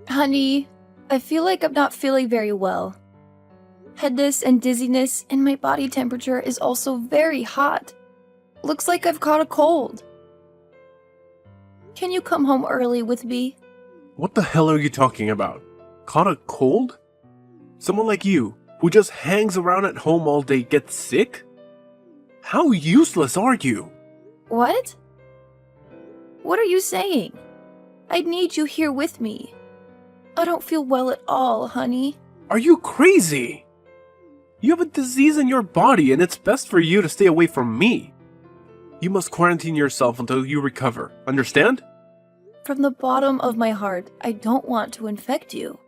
Honey, I feel like I'm not feeling very well. Headache and dizziness, and my body temperature is also very hot. Looks like I've caught a cold. Can you come home early with me? What the hell are you talking about? Caught a cold? Someone like you, who just hangs around at home all day, gets sick? How useless are you? What? What are you saying? I need you here with me. I don't feel well at all, honey. Are you crazy? You have a disease in your body and it's best for you to stay away from me. You must quarantine yourself until you recover, understand? From the bottom of my heart, I don't want to infect you.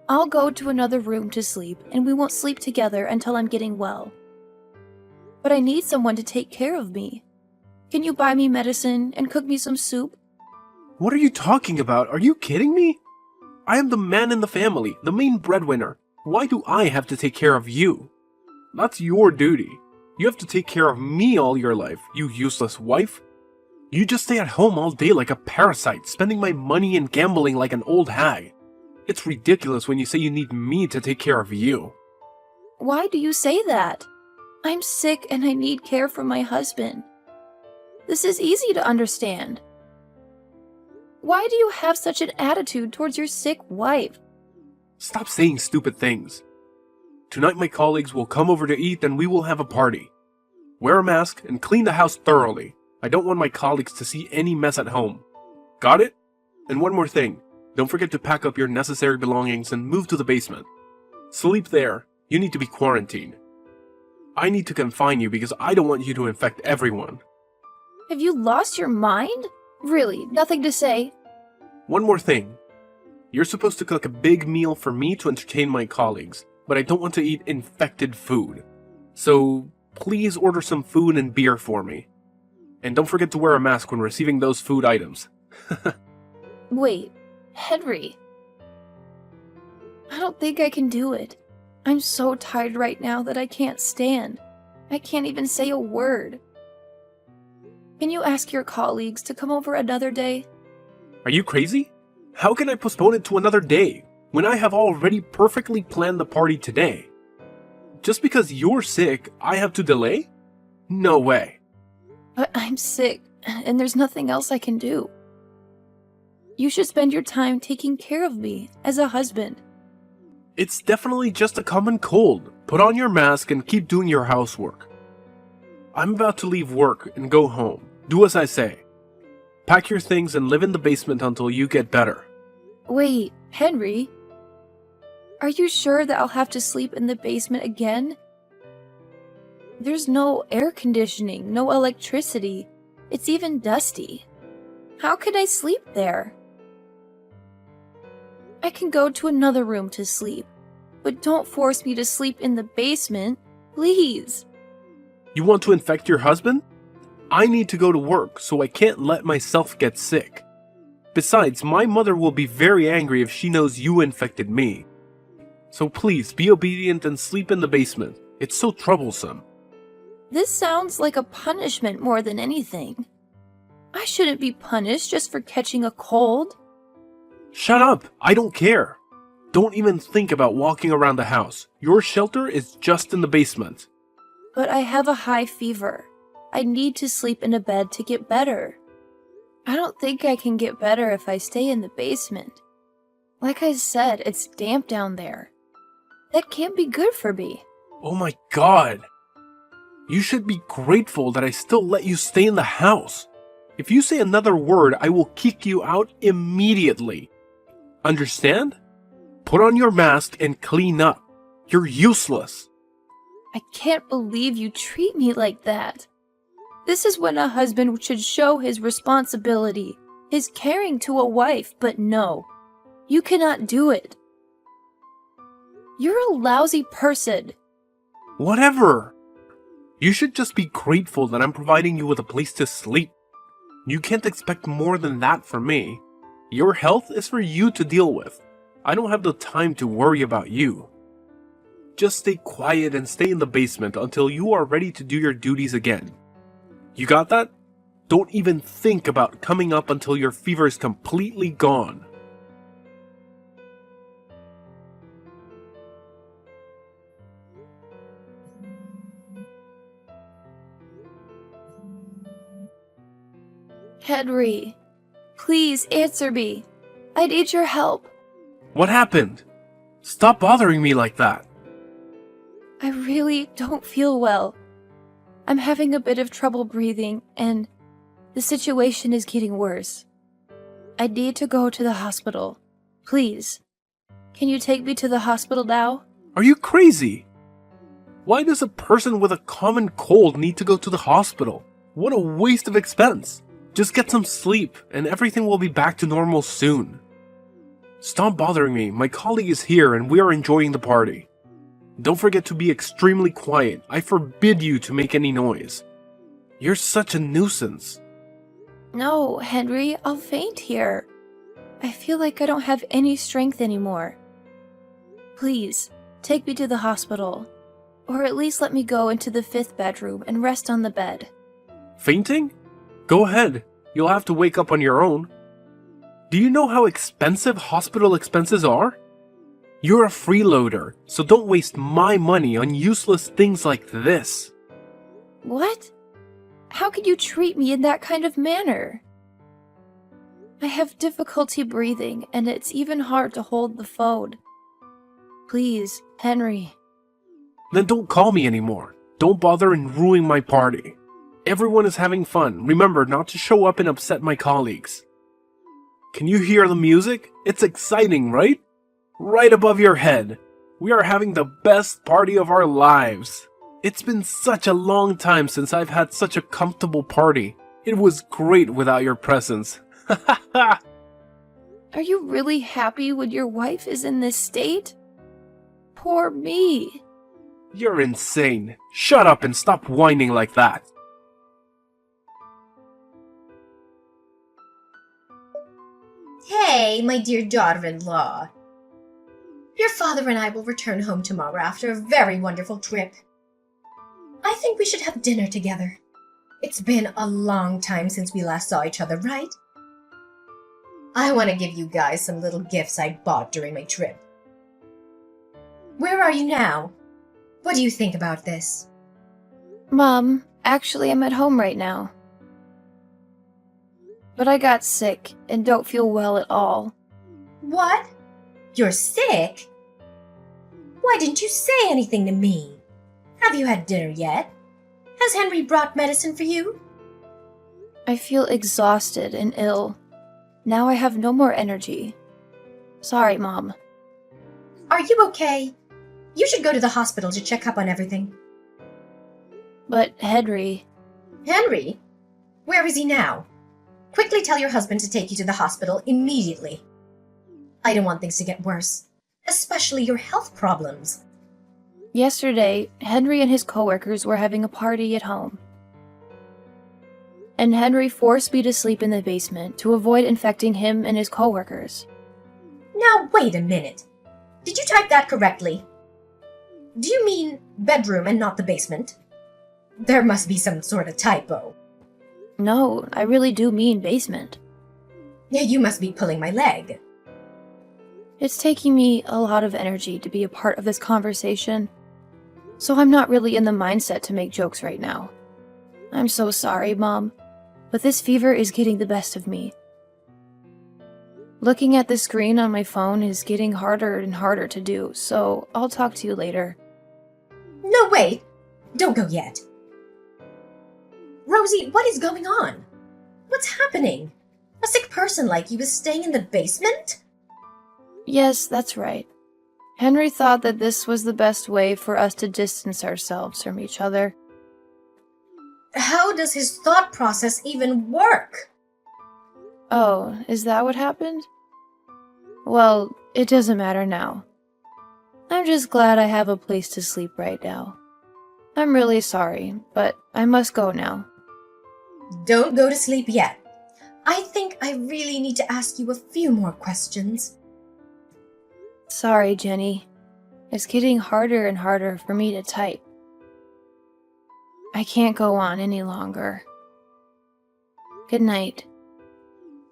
I'll go to another room to sleep, and we won't sleep together until I'm getting well. But I need someone to take care of me. Can you buy me medicine and cook me some soup? What are you talking about? Are you kidding me? I am the man in the family, the main breadwinner. Why do I have to take care of you? That's your duty. You have to take care of me all your life, you useless wife. You just stay at home all day like a parasite, spending my money and gambling like an old hag. It's ridiculous when you say you need me to take care of you. Why do you say that? I'm sick and I need care from my husband. This is easy to understand. Why do you have such an attitude towards your sick wife? Stop saying stupid things. Tonight my colleagues will come over to eat and we will have a party. Wear a mask and clean the house thoroughly. I don't want my colleagues to see any mess at home. Got it? And one more thing. Don't forget to pack up your necessary belongings and move to the basement. Sleep there. You need to be quarantined. I need to confine you because I don't want you to infect everyone. Have you lost your mind? Really, nothing to say? One more thing. You're supposed to cook a big meal for me to entertain my colleagues, but I don't want to eat infected food. So please order some food and beer for me. And don't forget to wear a mask when receiving those food items. Wait, Henry. I don't think I can do it. I'm so tired right now that I can't stand. I can't even say a word. Can you ask your colleagues to come over another day? Are you crazy? How can I postpone it to another day when I have already perfectly planned the party today? Just because you're sick, I have to delay? No way. But I'm sick, and there's nothing else I can do. You should spend your time taking care of me as a husband. It's definitely just a common cold. Put on your mask and keep doing your housework. I'm about to leave work and go home. Do as I say. Pack your things and live in the basement until you get better. Wait, Henry? Are you sure that I'll have to sleep in the basement again? There's no air conditioning, no electricity. It's even dusty. How can I sleep there? I can go to another room to sleep, but don't force me to sleep in the basement, please. You want to infect your husband? I need to go to work, so I can't let myself get sick. Besides, my mother will be very angry if she knows you infected me. So please, be obedient and sleep in the basement. It's so troublesome. This sounds like a punishment more than anything. I shouldn't be punished just for catching a cold. Shut up! I don't care. Don't even think about walking around the house. Your shelter is just in the basement. But I have a high fever. I need to sleep in a bed to get better. I don't think I can get better if I stay in the basement. Like I said, it's damp down there. That can't be good for me. Oh my god! You should be grateful that I still let you stay in the house. If you say another word, I will kick you out immediately. Understand? Put on your mask and clean up. You're useless. I can't believe you treat me like that. This is when a husband should show his responsibility, his caring to a wife, but no, you cannot do it. You're a lousy person. Whatever. You should just be grateful that I'm providing you with a place to sleep. You can't expect more than that from me. Your health is for you to deal with. I don't have the time to worry about you. Just stay quiet and stay in the basement until you are ready to do your duties again. You got that? Don't even think about coming up until your fever is completely gone. Henry, please answer me. I need your help. What happened? Stop bothering me like that. I really don't feel well. I'm having a bit of trouble breathing, and the situation is getting worse. I need to go to the hospital. Please. Can you take me to the hospital now? Are you crazy? Why does a person with a common cold need to go to the hospital? What a waste of expense. Just get some sleep and everything will be back to normal soon. Stop bothering me. My colleague is here and we are enjoying the party. Don't forget to be extremely quiet. I forbid you to make any noise. You're such a nuisance. No, Henry, I'll faint here. I feel like I don't have any strength anymore. Please, take me to the hospital. Or at least let me go into the 5th bedroom and rest on the bed. Fainting? Go ahead. You'll have to wake up on your own. Do you know how expensive hospital expenses are? You're a freeloader, so don't waste my money on useless things like this. What? How could you treat me in that kind of manner? I have difficulty breathing, and it's even hard to hold the phone. Please, Henry. Then don't call me anymore. Don't bother and ruin my party. Everyone is having fun. Remember not to show up and upset my colleagues. Can you hear the music? It's exciting, right? Right above your head. We are having the best party of our lives. It's been such a long time since I've had such a comfortable party. It was great without your presence. Ha ha ha! Are you really happy when your wife is in this state? Poor me. You're insane. Shut up and stop whining like that. Hey, my dear daughter-in-law. Your father and I will return home tomorrow after a very wonderful trip. I think we should have dinner together. It's been a long time since we last saw each other, right? I want to give you guys some little gifts I bought during my trip. Where are you now? What do you think about this? Mom, actually I'm at home right now. But I got sick and don't feel well at all. What? You're sick? Why didn't you say anything to me? Have you had dinner yet? Has Henry brought medicine for you? I feel exhausted and ill. Now I have no more energy. Sorry, Mom. Are you okay? You should go to the hospital to check up on everything. But Henry... Henry? Where is he now? Quickly tell your husband to take you to the hospital immediately. I don't want things to get worse, especially your health problems. Yesterday, Henry and his coworkers were having a party at home. And Henry forced me to sleep in the basement to avoid infecting him and his coworkers. Now, wait a minute. Did you type that correctly? Do you mean bedroom and not the basement? There must be some sort of typo. No, I really do mean basement. You must be pulling my leg. It's taking me a lot of energy to be a part of this conversation, so I'm not really in the mindset to make jokes right now. I'm so sorry, Mom, but this fever is getting the best of me. Looking at the screen on my phone is getting harder and harder to do, so I'll talk to you later. No, wait! Don't go yet. Rosie, what is going on? What's happening? A sick person like you is staying in the basement? Yes, that's right. Henry thought that this was the best way for us to distance ourselves from each other. How does his thought process even work? Oh, is that what happened? Well, it doesn't matter now. I'm just glad I have a place to sleep right now. I'm really sorry, but I must go now. Don't go to sleep yet. I think I really need to ask you a few more questions. Sorry, Jenny. It's getting harder and harder for me to type. I can't go on any longer. Good night.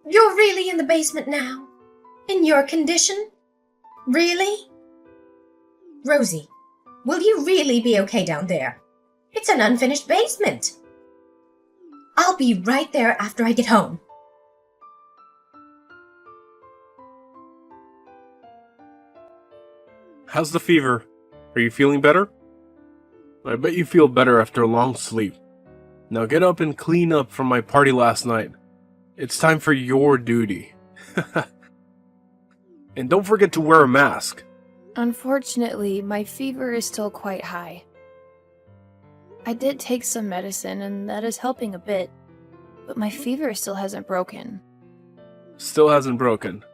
You're really in the basement now? In your condition? Really? Rosie, will you really be okay down there? It's an unfinished basement. I'll be right there after I get home. How's the fever? Are you feeling better? I bet you feel better after a long sleep. Now get up and clean up from my party last night. It's time for your duty. And don't forget to wear a mask. Unfortunately, my fever is still quite high. I did take some medicine, and that is helping a bit, but my fever still hasn't broken. Still hasn't broken,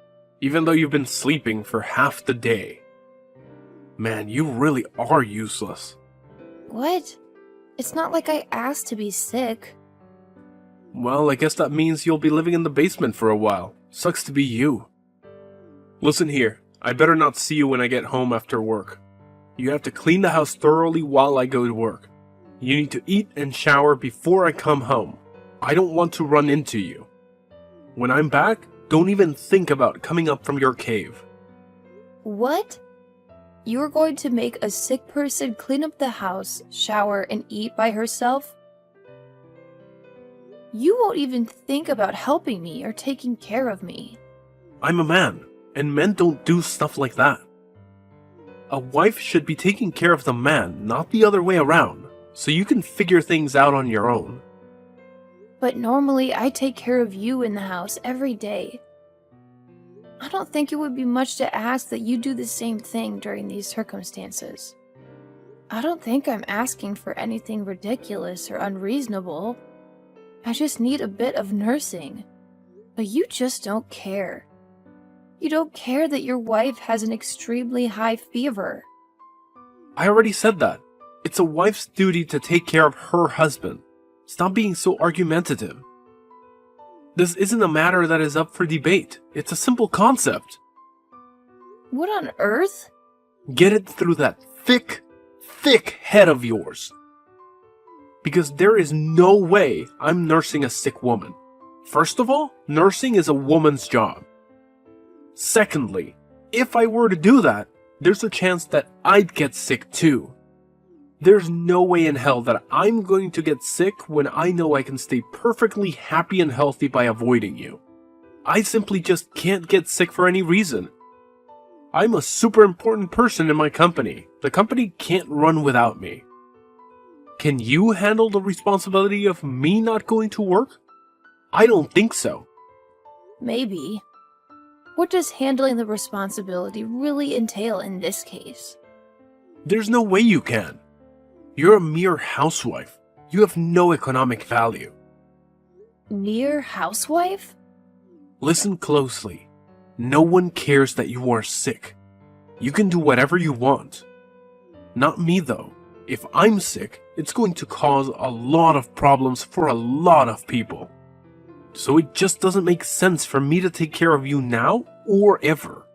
even though you've been sleeping for half the day. Man, you really are useless. What? It's not like I asked to be sick. Well, I guess that means you'll be living in the basement for a while. Sucks to be you. Listen here, I better not see you when I get home after work. You have to clean the house thoroughly while I go to work. You need to eat and shower before I come home. I don't want to run into you. When I'm back, don't even think about coming up from your cave. What? You're going to make a sick person clean up the house, shower, and eat by herself? You won't even think about helping me or taking care of me. I'm a man, and men don't do stuff like that. A wife should be taking care of the man, not the other way around, so you can figure things out on your own. But normally I take care of you in the house every day. I don't think it would be much to ask that you do the same thing during these circumstances. I don't think I'm asking for anything ridiculous or unreasonable. I just need a bit of nursing. But you just don't care. You don't care that your wife has an extremely high fever. I already said that. It's a wife's duty to take care of her husband. Stop being so argumentative. This isn't a matter that is up for debate. It's a simple concept. What on earth? Get it through that thick head of yours. Because there is no way I'm nursing a sick woman. First of all, nursing is a woman's job. Secondly, if I were to do that, there's a chance that I'd get sick too. There's no way in hell that I'm going to get sick when I know I can stay perfectly happy and healthy by avoiding you. I simply just can't get sick for any reason. I'm a super important person in my company. The company can't run without me. Can you handle the responsibility of me not going to work? I don't think so. Maybe. What does handling the responsibility really entail in this case? There's no way you can. You're a mere housewife. You have no economic value. Mere housewife? Listen closely. No one cares that you are sick. You can do whatever you want. Not me though. If I'm sick, it's going to cause a lot of problems for a lot of people. So it just doesn't make sense for me to take care of you now or ever.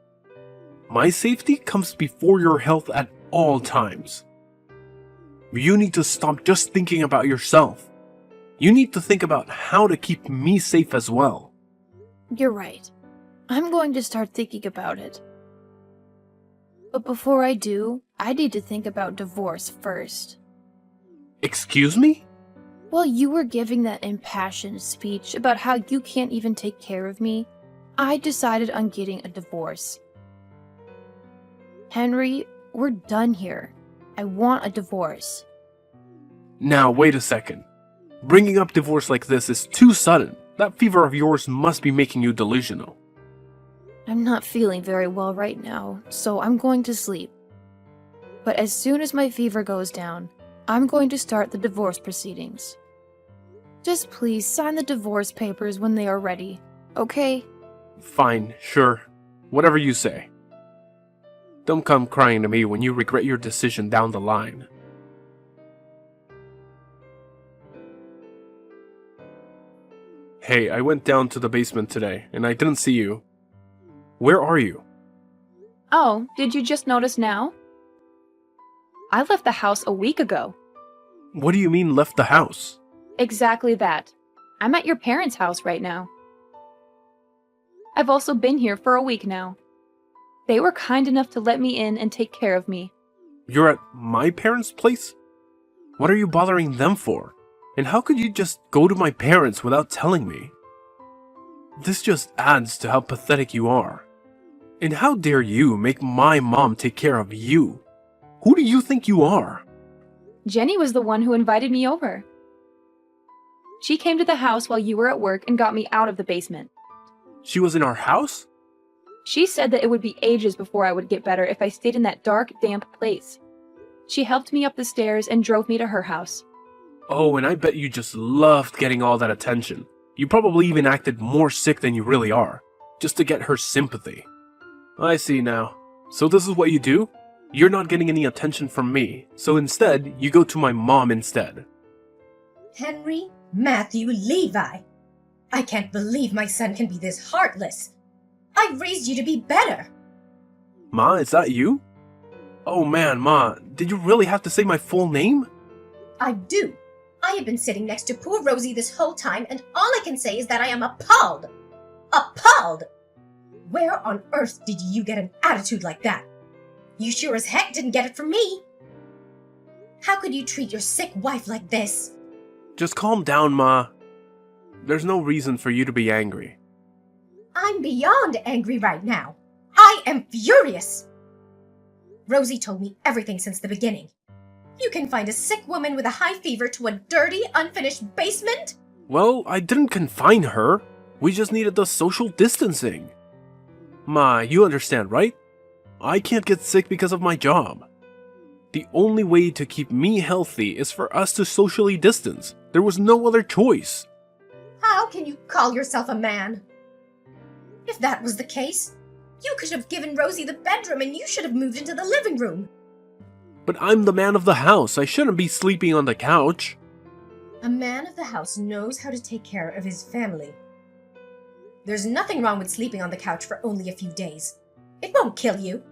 My safety comes before your health at all times. You need to stop just thinking about yourself. You need to think about how to keep me safe as well. You're right. I'm going to start thinking about it. But before I do, I need to think about divorce first. Excuse me? While you were giving that impassioned speech about how you can't even take care of me, I decided on getting a divorce. Henry, we're done here. I want a divorce. Now, wait a second. Bringing up divorce like this is too sudden. That fever of yours must be making you delusional. I'm not feeling very well right now, so I'm going to sleep. But as soon as my fever goes down, I'm going to start the divorce proceedings. Just please sign the divorce papers when they are ready, okay? Fine, sure. Whatever you say. Don't come crying to me when you regret your decision down the line. Hey, I went down to the basement today, and I didn't see you. Where are you? Oh, did you just notice now? I left the house a week ago. What do you mean left the house? Exactly that. I'm at your parents' house right now. I've also been here for a week now. They were kind enough to let me in and take care of me. You're at my parents' place? What are you bothering them for? And how could you just go to my parents without telling me? This just adds to how pathetic you are. And how dare you make my mom take care of you? Who do you think you are? Jenny was the one who invited me over. She came to the house while you were at work and got me out of the basement. She was in our house? She said that it would be ages before I would get better if I stayed in that dark, damp place. She helped me up the stairs and drove me to her house. Oh, and I bet you just loved getting all that attention. You probably even acted more sick than you really are, just to get her sympathy. I see now. So this is what you do? You're not getting any attention from me, so instead, you go to my mom instead. Henry Matthew Levi. I can't believe my son can be this heartless. I raised you to be better. Ma, is that you? Oh man, Ma, did you really have to say my full name? I do. I have been sitting next to poor Rosie this whole time, and all I can say is that I am appalled. Appalled! Where on earth did you get an attitude like that? You sure as heck didn't get it from me. How could you treat your sick wife like this? Just calm down, Ma. There's no reason for you to be angry. I'm beyond angry right now. I am furious. Rosie told me everything since the beginning. You can find a sick woman with a high fever to a dirty, unfinished basement? Well, I didn't confine her. We just needed the social distancing. Ma, you understand, right? I can't get sick because of my job. The only way to keep me healthy is for us to socially distance. There was no other choice. How can you call yourself a man? If that was the case, you could have given Rosie the bedroom and you should have moved into the living room. But I'm the man of the house. I shouldn't be sleeping on the couch. A man of the house knows how to take care of his family. There's nothing wrong with sleeping on the couch for only a few days. It won't kill you.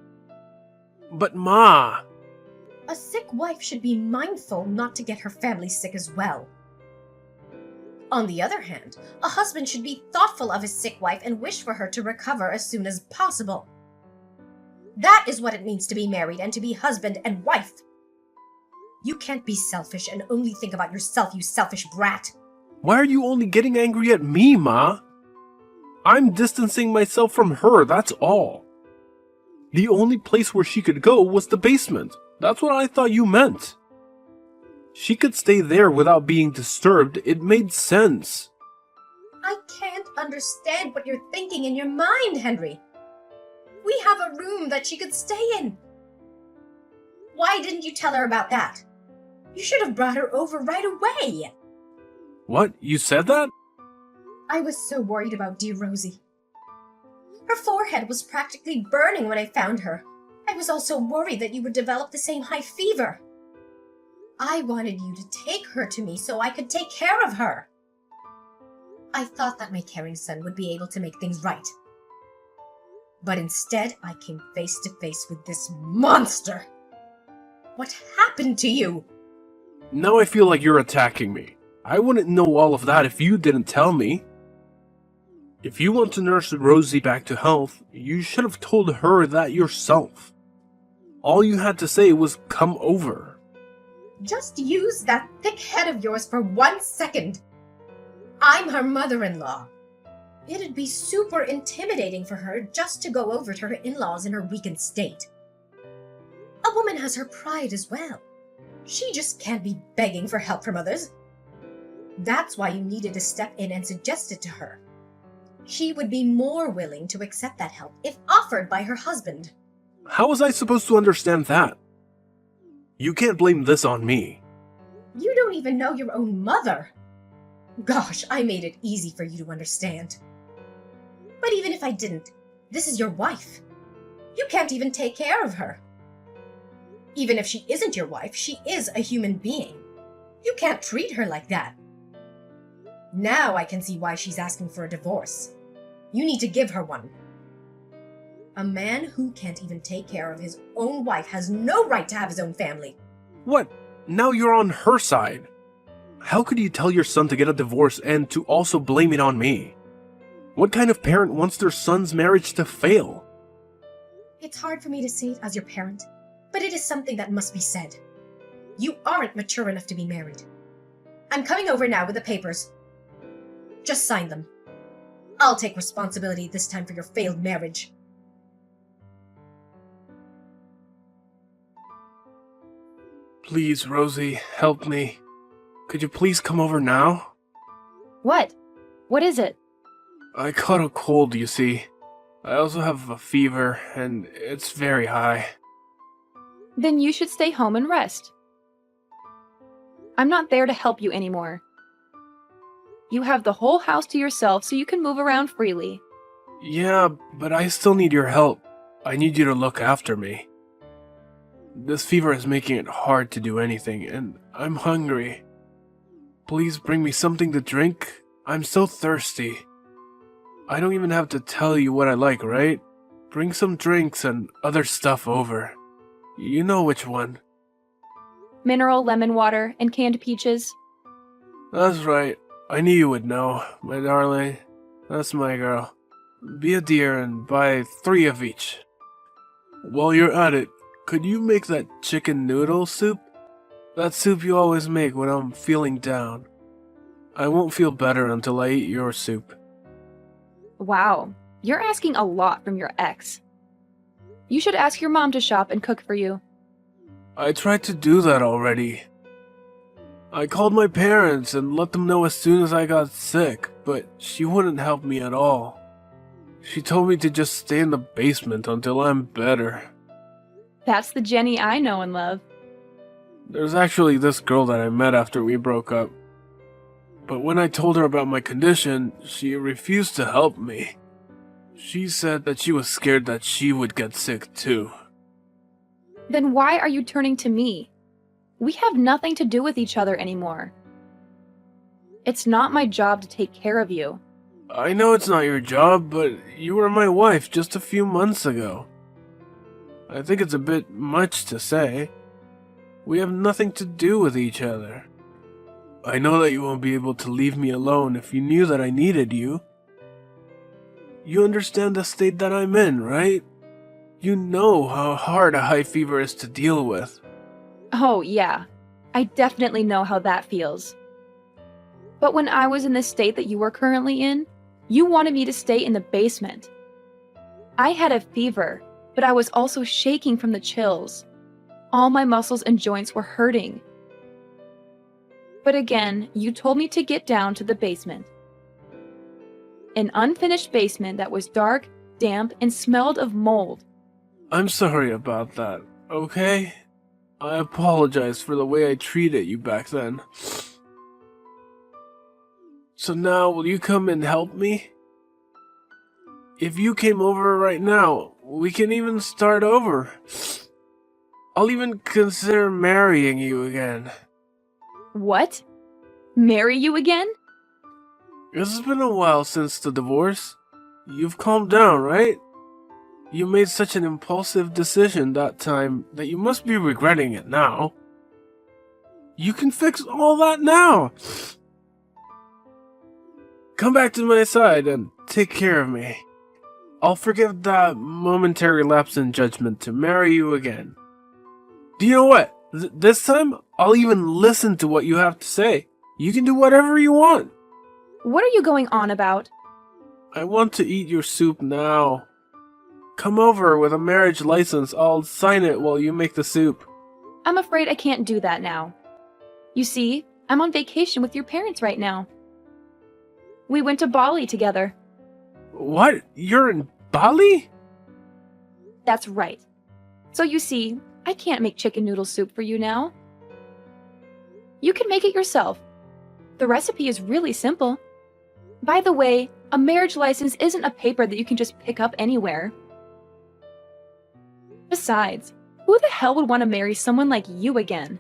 But Ma... A sick wife should be mindful not to get her family sick as well. On the other hand, a husband should be thoughtful of his sick wife and wish for her to recover as soon as possible. That is what it means to be married and to be husband and wife. You can't be selfish and only think about yourself, you selfish brat. Why are you only getting angry at me, Ma? I'm distancing myself from her, that's all. The only place where she could go was the basement. That's what I thought you meant. She could stay there without being disturbed. It made sense. I can't understand what you're thinking in your mind, Henry. We have a room that she could stay in. Why didn't you tell her about that? You should have brought her over right away. What? You said that? I was so worried about dear Rosie. Her forehead was practically burning when I found her. I was also worried that you would develop the same high fever. I wanted you to take her to me so I could take care of her. I thought that my caring son would be able to make things right. But instead, I came face to face with this monster. What happened to you? Now I feel like you're attacking me. I wouldn't know all of that if you didn't tell me. If you want to nurse Rosie back to health, you should have told her that yourself. All you had to say was come over. Just use that thick head of yours for 1 second. I'm her mother-in-law. It'd be super intimidating for her just to go over to her in-laws in her weakened state. A woman has her pride as well. She just can't be begging for help from others. That's why you needed to step in and suggest it to her. She would be more willing to accept that help if offered by her husband. How was I supposed to understand that? You can't blame this on me. You don't even know your own mother. Gosh, I made it easy for you to understand. But even if I didn't, this is your wife. You can't even take care of her. Even if she isn't your wife, she is a human being. You can't treat her like that. Now I can see why she's asking for a divorce. You need to give her one. A man who can't even take care of his own wife has no right to have his own family. What? Now you're on her side. How could you tell your son to get a divorce and to also blame it on me? What kind of parent wants their son's marriage to fail? It's hard for me to say it as your parent, but it is something that must be said. You aren't mature enough to be married. I'm coming over now with the papers. Just sign them. I'll take responsibility this time for your failed marriage. Please, Rosie, help me. Could you please come over now? What? What is it? I caught a cold, you see. I also have a fever, and it's very high. Then you should stay home and rest. I'm not there to help you anymore. You have the whole house to yourself so you can move around freely. Yeah, but I still need your help. I need you to look after me. This fever is making it hard to do anything, and I'm hungry. Please bring me something to drink. I'm so thirsty. I don't even have to tell you what I like, right? Bring some drinks and other stuff over. You know which one. Mineral lemon water and canned peaches. That's right. I knew you would know, my darling. That's my girl. Be a dear and buy 3 of each. While you're at it, could you make that chicken noodle soup? That soup you always make when I'm feeling down. I won't feel better until I eat your soup. Wow, you're asking a lot from your ex. You should ask your mom to shop and cook for you. I tried to do that already. I called my parents and let them know as soon as I got sick, but she wouldn't help me at all. She told me to just stay in the basement until I'm better. That's the Jenny I know and love. There's actually this girl that I met after we broke up. But when I told her about my condition, she refused to help me. She said that she was scared that she would get sick too. Then why are you turning to me? We have nothing to do with each other anymore. It's not my job to take care of you. I know it's not your job, but you were my wife just a few months ago. I think it's a bit much to say. We have nothing to do with each other. I know that you won't be able to leave me alone if you knew that I needed you. You understand the state that I'm in, right? You know how hard a high fever is to deal with. Oh, yeah. I definitely know how that feels. But when I was in the state that you were currently in, you wanted me to stay in the basement. I had a fever, but I was also shaking from the chills. All my muscles and joints were hurting. But again, you told me to get down to the basement. An unfinished basement that was dark, damp, and smelled of mold. I'm sorry about that, okay? I apologize for the way I treated you back then. So now, will you come and help me? If you came over right now, we can even start over. I'll even consider marrying you again. What? Marry you again? It's been a while since the divorce. You've calmed down, right? You made such an impulsive decision that time that you must be regretting it now. You can fix all that now. Come back to my side and take care of me. I'll forgive that momentary lapse in judgment to marry you again. Do you know what? This time, I'll even listen to what you have to say. You can do whatever you want. What are you going on about? I want to eat your soup now. Come over with a marriage license. I'll sign it while you make the soup. I'm afraid I can't do that now. You see, I'm on vacation with your parents right now. We went to Bali together. What? You're in Bali? That's right. So you see, I can't make chicken noodle soup for you now. You can make it yourself. The recipe is really simple. By the way, a marriage license isn't a paper that you can just pick up anywhere. Besides, who the hell would want to marry someone like you again?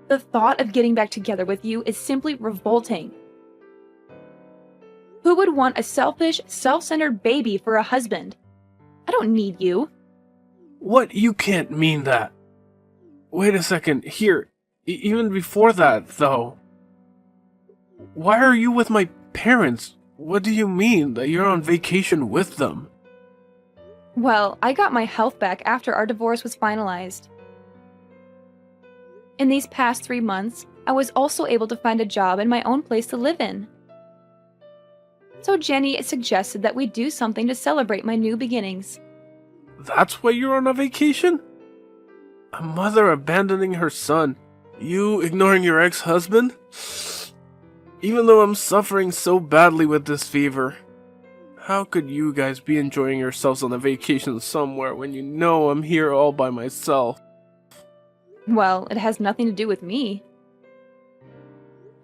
The thought of getting back together with you is simply revolting. Who would want a selfish, self-centered baby for a husband? I don't need you. What? You can't mean that. Wait a second. Here, even before that, though. Why are you with my parents? What do you mean that you're on vacation with them? Well, I got my health back after our divorce was finalized. In these past 3 months, I was also able to find a job and my own place to live in. So Jenny suggested that we do something to celebrate my new beginnings. That's why you're on a vacation? A mother abandoning her son. You ignoring your ex-husband? Even though I'm suffering so badly with this fever. How could you guys be enjoying yourselves on a vacation somewhere when you know I'm here all by myself? Well, it has nothing to do with me.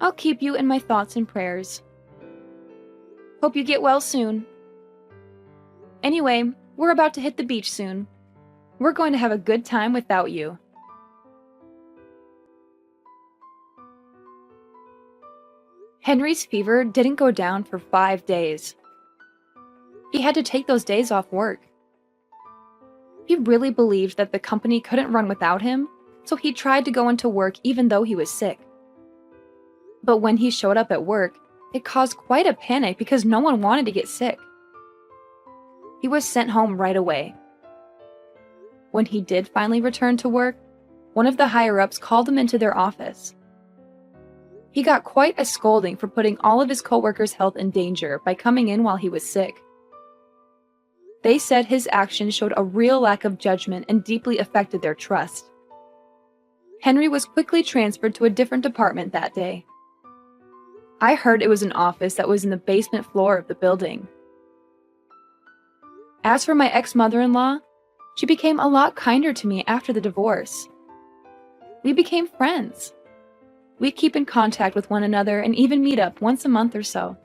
I'll keep you in my thoughts and prayers. Hope you get well soon. Anyway, we're about to hit the beach soon. We're going to have a good time without you. Henry's fever didn't go down for 5 days. He had to take those days off work. He really believed that the company couldn't run without him, so he tried to go into work even though he was sick. But when he showed up at work, it caused quite a panic because no one wanted to get sick. He was sent home right away. When he did finally return to work, one of the higher-ups called him into their office. He got quite a scolding for putting all of his coworkers' health in danger by coming in while he was sick. They said his actions showed a real lack of judgment and deeply affected their trust. Henry was quickly transferred to a different department that day. I heard it was an office that was in the basement floor of the building. As for my ex-mother-in-law, she became a lot kinder to me after the divorce. We became friends. We keep in contact with one another and even meet up once a month or so.